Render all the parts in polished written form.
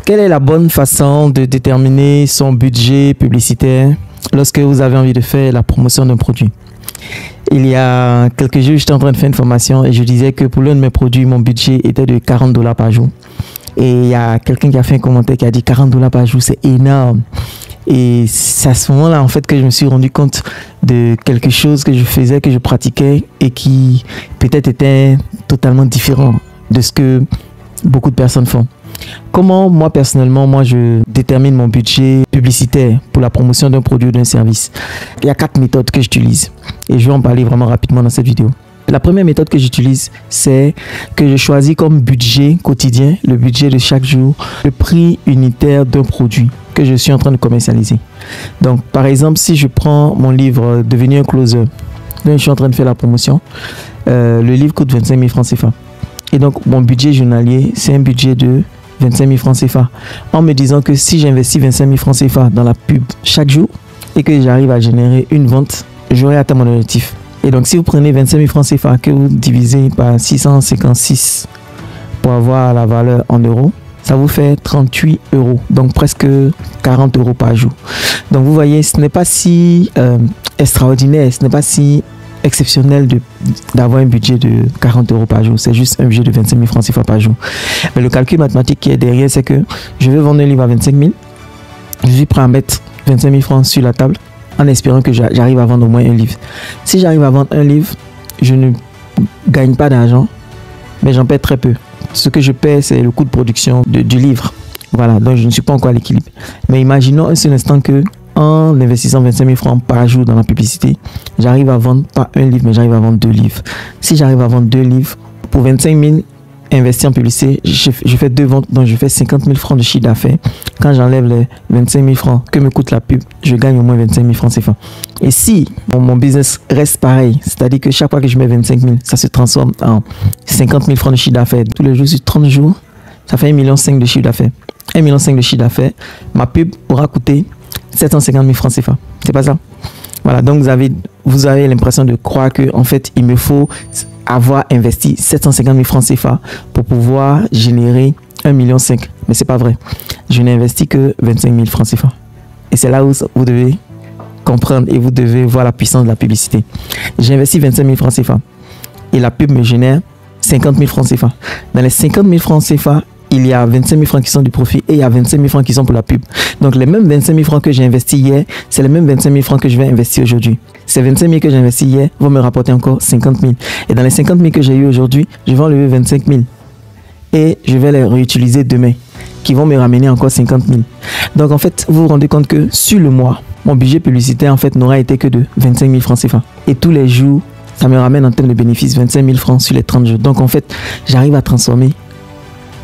Quelle est la bonne façon de déterminer son budget publicitaire lorsque vous avez envie de faire la promotion d'un produit? Il y a quelques jours, j'étais en train de faire une formation et je disais que pour l'un de mes produits, mon budget était de 40 $ par jour. Et il y a quelqu'un qui a fait un commentaire qui a dit 40 $ par jour, c'est énorme. Et c'est à ce moment-là, en fait, que je me suis rendu compte de quelque chose que je faisais, que je pratiquais et qui peut-être était totalement différent de ce que beaucoup de personnes font. Comment, moi, personnellement, je détermine mon budget publicitaire pour la promotion d'un produit ou d'un service? Il y a 4 méthodes que j'utilise et je vais en parler vraiment rapidement dans cette vidéo. La première méthode que j'utilise, c'est que je choisis comme budget quotidien, le budget de chaque jour, le prix unitaire d'un produit que je suis en train de commercialiser. Donc, par exemple, si je prends mon livre « Devenir un closer », dont je suis en train de faire la promotion, le livre coûte 25 000 francs CFA. Et donc, mon budget journalier, c'est un budget de 25 000 francs CFA. En me disant que si j'investis 25 000 francs CFA dans la pub chaque jour et que j'arrive à générer une vente, j'aurai atteint mon objectif. Et donc, si vous prenez 25 000 francs CFA que vous divisez par 656 pour avoir la valeur en euros, ça vous fait 38 €, donc presque 40 € par jour. Donc, vous voyez, ce n'est pas si extraordinaire, ce n'est pas si exceptionnel d'avoir un budget de 40 € par jour. C'est juste un budget de 25 000 francs CFA par jour. Mais le calcul mathématique qui est derrière, c'est que je vais vendre un livre à 25 000. Je suis prêt à mettre 25 000 francs sur la table en espérant que j'arrive à vendre au moins un livre. Si j'arrive à vendre un livre, je ne gagne pas d'argent, mais j'en perds très peu. Ce que je perds, c'est le coût de production du livre. Voilà, donc je ne suis pas encore à l'équilibre. Mais imaginons un seul instant que en investissant 25 000 francs par jour dans la publicité, j'arrive à vendre pas un livre, mais j'arrive à vendre 2 livres. Si j'arrive à vendre 2 livres, pour 25 000 investis en publicité, je fais 2 ventes, donc je fais 50 000 francs de chiffre d'affaires. Quand j'enlève les 25 000 francs que me coûte la pub, je gagne au moins 25 000 francs CFA. Et si mon business reste pareil, c'est-à-dire que chaque fois que je mets 25 000, ça se transforme en 50 000 francs de chiffre d'affaires tous les jours sur 30 jours, ça fait 1,5 million de chiffre d'affaires. 1,5 million de chiffre d'affaires, ma pub aura coûté 750 000 francs CFA. C'est pas ça? Voilà, donc vous avez l'impression de croire que en fait, il me faut avoir investi 750 000 francs CFA pour pouvoir générer 1,5 million. Mais c'est pas vrai. Je n'ai investi que 25 000 francs CFA. Et c'est là où vous devez comprendre et vous devez voir la puissance de la publicité. J'ai investi 25 000 francs CFA et la pub me génère 50 000 francs CFA. Dans les 50 000 francs CFA, il y a 25 000 francs qui sont du profit et il y a 25 000 francs qui sont pour la pub. Donc, les mêmes 25 000 francs que j'ai investis hier, c'est les mêmes 25 000 francs que je vais investir aujourd'hui. Ces 25 000 que j'ai investis hier vont me rapporter encore 50 000. Et dans les 50 000 que j'ai eu aujourd'hui, je vais enlever 25 000. Et je vais les réutiliser demain, qui vont me ramener encore 50 000. Donc, en fait, vous vous rendez compte que sur le mois, mon budget publicitaire, en fait, n'aura été que de 25 000 francs CFA. Et tous les jours, ça me ramène en termes de bénéfices 25 000 francs sur les 30 jours. Donc, en fait, j'arrive à transformer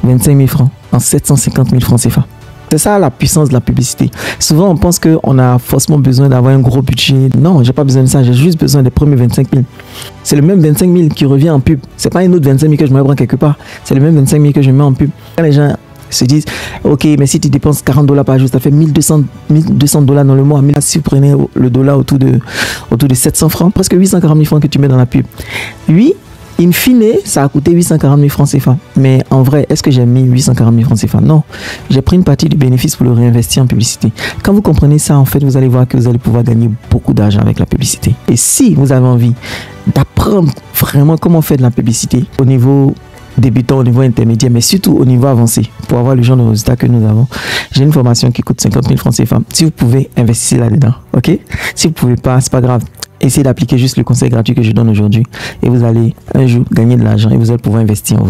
25 000 francs en 750 000 francs CFA. C'est ça la puissance de la publicité. Souvent, on pense qu'on a forcément besoin d'avoir un gros budget. Non, j'ai pas besoin de ça. J'ai juste besoin des premiers 25 000. C'est le même 25 000 qui revient en pub. C'est pas un autre 25 000 que je me prends quelque part. C'est le même 25 000 que je mets en pub. Quand les gens se disent, ok, mais si tu dépenses 40 $ par jour, ça fait 1200 $ dans le mois. Mais là, si vous prenez le dollar autour de 700 francs, presque 840 000 francs que tu mets dans la pub. Oui. In fine, ça a coûté 840 000 francs CFA. Mais en vrai, est-ce que j'ai mis 840 000 francs CFA? Non. J'ai pris une partie du bénéfice pour le réinvestir en publicité. Quand vous comprenez ça, en fait, vous allez voir que vous allez pouvoir gagner beaucoup d'argent avec la publicité. Et si vous avez envie d'apprendre vraiment comment faire de la publicité au niveau débutant, au niveau intermédiaire, mais surtout au niveau avancé, pour avoir le genre de résultats que nous avons, j'ai une formation qui coûte 50 000 francs CFA. Si vous pouvez, investissez là-dedans. Ok? Si vous ne pouvez pas, c'est pas grave. Essayez d'appliquer juste le conseil gratuit que je donne aujourd'hui et vous allez un jour gagner de l'argent et vous allez pouvoir investir en vous.